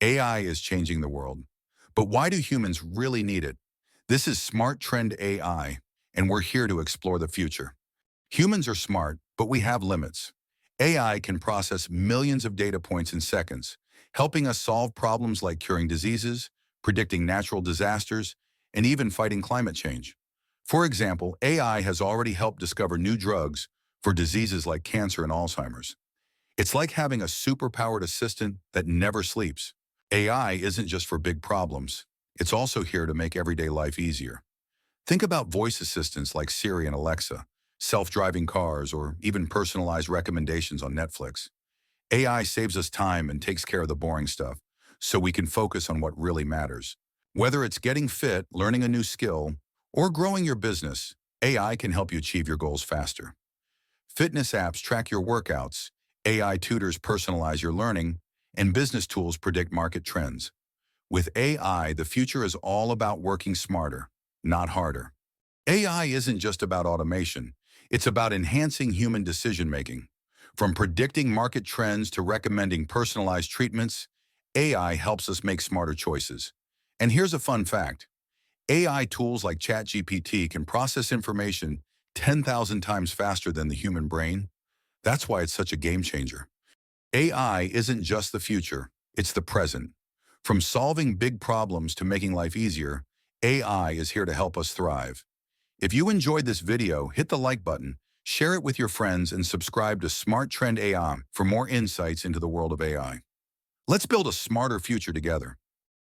AI is changing the world. But why do humans really need it? This is Smart Trend AI, and we're here to explore the future. Humans are smart, but we have limits. AI can process millions of data points in seconds, helping us solve problems like curing diseases, predicting natural disasters, and even fighting climate change. For example, AI has already helped discover new drugs for diseases like cancer and Alzheimer's. It's like having a superpowered assistant that never sleeps. AI isn't just for big problems. It's also here to make everyday life easier. Think about voice assistants like Siri and Alexa, self-driving cars, or even personalized recommendations on Netflix. AI saves us time and takes care of the boring stuff, so we can focus on what really matters. Whether it's getting fit, learning a new skill, or growing your business, AI can help you achieve your goals faster. Fitness apps track your workouts, AI tutors personalize your learning, and business tools predict market trends. With AI, the future is all about working smarter, not harder. AI isn't just about automation. It's about enhancing human decision-making. From predicting market trends to recommending personalized treatments, AI helps us make smarter choices. And here's a fun fact. AI tools like ChatGPT can process information 10,000 times faster than the human brain. That's why it's such a game changer. AI isn't just the future, it's the present. From solving big problems to making life easier, AI is here to help us thrive. If you enjoyed this video, hit the like button, share it with your friends, and subscribe to Smart Trend AI for more insights into the world of AI. Let's build a smarter future together.